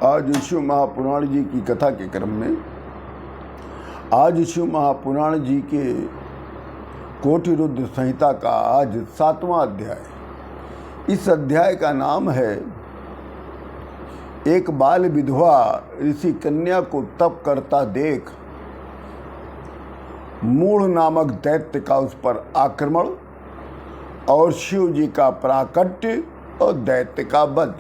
आज शिव महापुराण जी की कथा के क्रम में आज शिव महापुराण जी के कोटि रुद्र संहिता का आज 7वां अध्याय। इस अध्याय का नाम है एक बाल विधवा ऋषि कन्या को तप करता देख मूढ़ नामक दैत्य का उस पर आक्रमण और शिव जी का प्राकट्य और दैत्य का वध।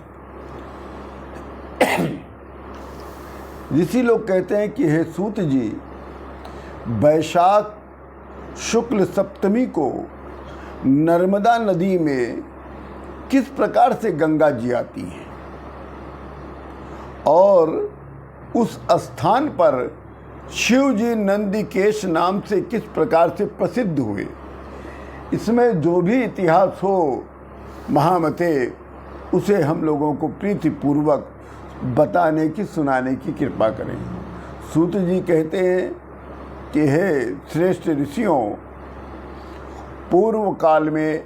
ऋषि लोग कहते हैं कि हे सूत जी, वैशाख शुक्ल सप्तमी को नर्मदा नदी में किस प्रकार से गंगा जी आती है और उस स्थान पर शिव जी नंदिकेश नाम से किस प्रकार से प्रसिद्ध हुए, इसमें जो भी इतिहास हो महामते उसे हम लोगों को प्रीतिपूर्वक बताने की सुनाने की कृपा करें। सूत जी कहते हैं कि हे श्रेष्ठ ऋषियों, पूर्व काल में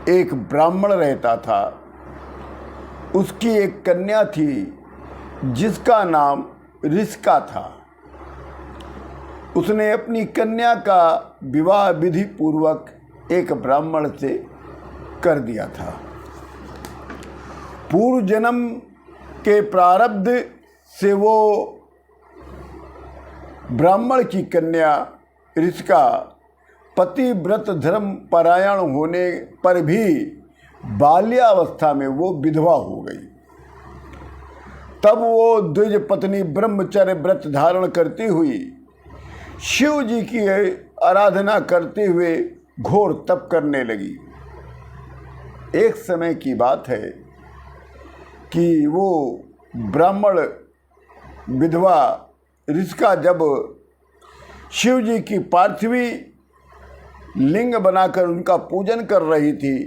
एक ब्राह्मण रहता था। उसकी एक कन्या थी जिसका नाम ऋषिका था। उसने अपनी कन्या का विवाह विधि पूर्वक एक ब्राह्मण से कर दिया था। पूर्व जन्म के प्रारब्ध से वो ब्राह्मण की कन्या ऋषिका पतिव्रत धर्म परायण होने पर भी बाल्यावस्था में वो विधवा हो गई। तब वो द्विज पत्नी ब्रह्मचर्य व्रत धारण करती हुई शिव जी की आराधना करते हुए घोर तप करने लगी। एक समय की बात है कि वो ब्राह्मण विधवा ऋषिका जब शिव जी की पार्थिवी लिंग बनाकर उनका पूजन कर रही थी,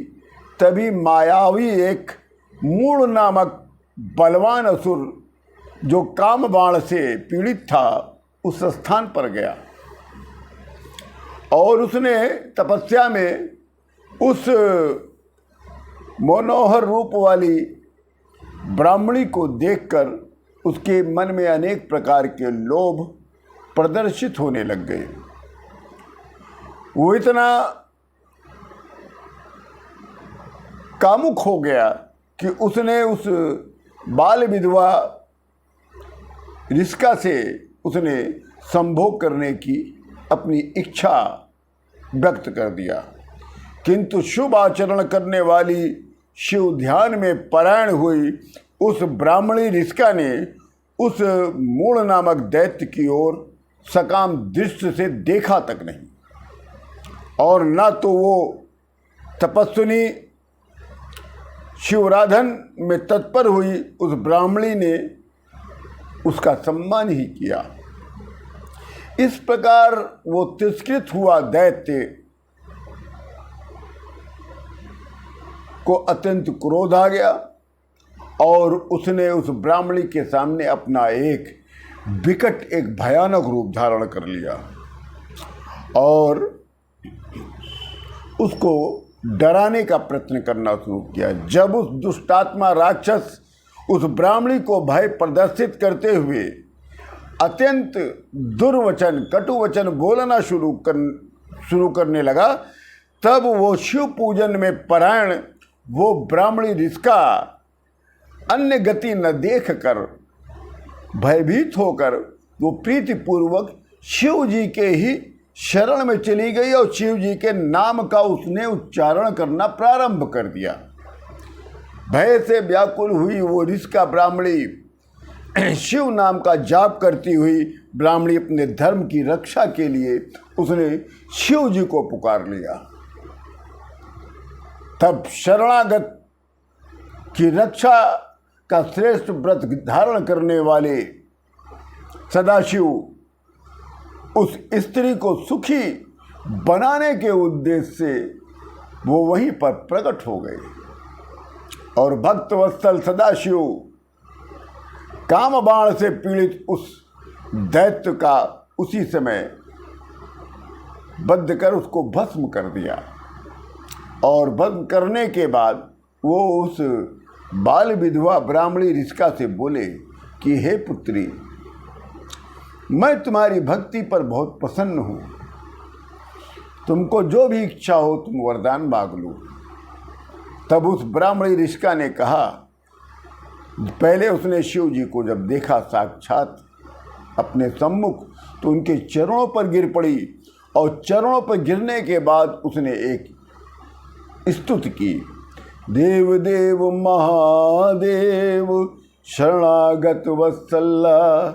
तभी मायावी एक मूढ़ नामक बलवान असुर जो काम बाण से पीड़ित था उस स्थान पर गया और उसने तपस्या में उस मनोहर रूप वाली ब्राह्मणी को देखकर उसके मन में अनेक प्रकार के लोभ प्रदर्शित होने लग गए। वो इतना कामुक हो गया कि उसने उस बाल विधवा ऋषिका से उसने संभोग करने की अपनी इच्छा व्यक्त कर दिया। किंतु शुभ आचरण करने वाली शिव ध्यान में परायण हुई उस ब्राह्मणी ऋषिका ने उस मूढ़ नामक दैत्य की ओर सकाम दृष्टि से देखा तक नहीं, और न तो वो तपस्विनी शिवराधन में तत्पर हुई उस ब्राह्मणी ने उसका सम्मान ही किया। इस प्रकार वो तिरस्कृत हुआ दैत्य को अत्यंत क्रोध आ गया और उसने उस ब्राह्मणी के सामने अपना एक विकट एक भयानक रूप धारण कर लिया और उसको डराने का प्रयत्न करना शुरू किया। जब उस दुष्टात्मा राक्षस उस ब्राह्मणी को भय प्रदर्शित करते हुए अत्यंत दुर्वचन कटुवचन बोलना शुरू करने लगा, तब वो शिव पूजन में परायण वो ब्राह्मणी ऋषिका अन्य गति न देख कर भयभीत होकर वो प्रीतिपूर्वक शिव जी के ही शरण में चली गई और शिव जी के नाम का उसने उच्चारण करना प्रारंभ कर दिया। भय से व्याकुल हुई वो ऋषिका ब्राह्मणी शिव नाम का जाप करती हुई ब्राह्मणी अपने धर्म की रक्षा के लिए उसने शिव जी को पुकार लिया। तब शरणागत की रक्षा का श्रेष्ठ व्रत धारण करने वाले सदाशिव उस स्त्री को सुखी बनाने के उद्देश्य से वो वहीं पर प्रकट हो गए और भक्तवत्सल सदाशिव काम बाण से पीड़ित उस दैत्य का उसी समय बद्ध कर उसको भस्म कर दिया और भस्म करने के बाद वो उस बाल विधवा ब्राह्मणी रिस्का से बोले कि हे पुत्री, मैं तुम्हारी भक्ति पर बहुत प्रसन्न हूँ, तुमको जो भी इच्छा हो तुम वरदान मांग लो। तब उस ब्राह्मणी रिस्का ने कहा, पहले उसने शिव जी को जब देखा साक्षात अपने सम्मुख तो उनके चरणों पर गिर पड़ी, और चरणों पर गिरने के बाद उसने एक स्तुति की, देव देव महादेव शरणागत वत्सला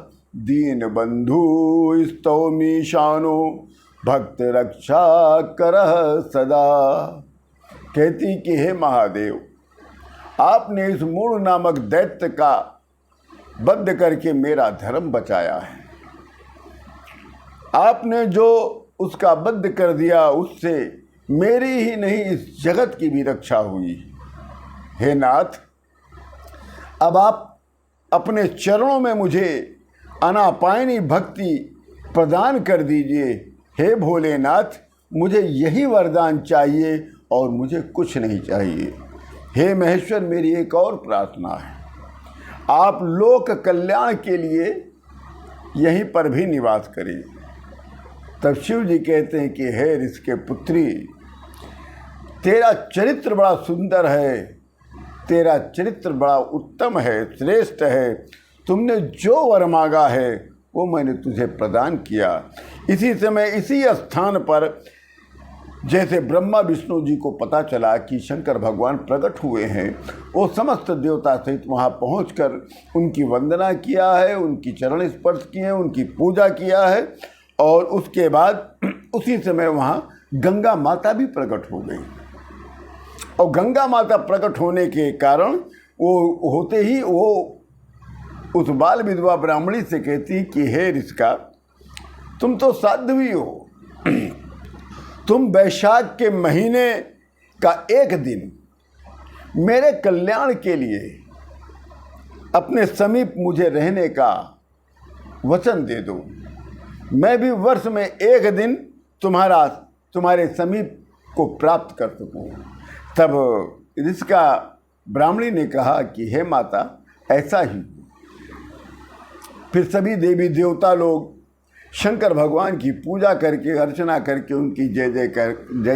दीन बंधु स्तौमी शानो भक्त रक्षा करह सदा। कहती कि हे महादेव, आपने इस मूढ़ नामक दैत्य का बद्ध करके मेरा धर्म बचाया है। आपने जो उसका बद्ध कर दिया उससे मेरी ही नहीं इस जगत की भी रक्षा हुई। हे नाथ, अब आप अपने चरणों में मुझे अनापायनी भक्ति प्रदान कर दीजिए। हे भोलेनाथ, मुझे यही वरदान चाहिए और मुझे कुछ नहीं चाहिए। हे महेश्वर, मेरी एक और प्रार्थना है, आप लोक कल्याण के लिए यहीं पर भी निवास करिए। तब शिव जी कहते हैं कि हे ऋषिके पुत्री, तेरा चरित्र बड़ा सुंदर है, तेरा चरित्र बड़ा उत्तम है, श्रेष्ठ है। तुमने जो वर मांगा है वो मैंने तुझे प्रदान किया। इसी समय इसी स्थान पर जैसे ब्रह्मा विष्णु जी को पता चला कि शंकर भगवान प्रकट हुए हैं, वो समस्त देवता सहित वहाँ पहुंचकर उनकी वंदना किया है, उनकी चरण स्पर्श किए हैं, उनकी पूजा किया है। और उसके बाद उसी समय वहाँ गंगा माता भी प्रकट हो गई। और गंगा माता प्रकट होने के कारण वो होते ही वो उस बाल विधवा ब्राह्मणी से कहती कि हे ऋषिका, तुम तो साध्वी हो, तुम वैशाख के महीने का एक दिन मेरे कल्याण के लिए अपने समीप मुझे रहने का वचन दे दो। मैं भी वर्ष में एक दिन तुम्हारे समीप को प्राप्त कर सकूं। तब ऋषिका ब्राह्मणी ने कहा कि हे माता, ऐसा ही। फिर सभी देवी देवता लोग शंकर भगवान की पूजा करके, अर्चना करके, उनकी जय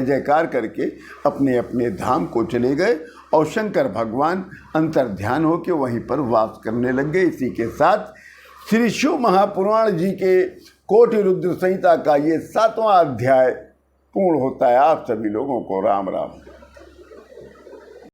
जयकार करके अपने अपने धाम को चले गए और शंकर भगवान अंतर्ध्यान होकर वहीं पर वास करने लग गए। इसी के साथ श्री शिव महापुराण जी के कोटि रुद्र संहिता का ये 7वां अध्याय पूर्ण होता है। आप सभी लोगों को राम राम।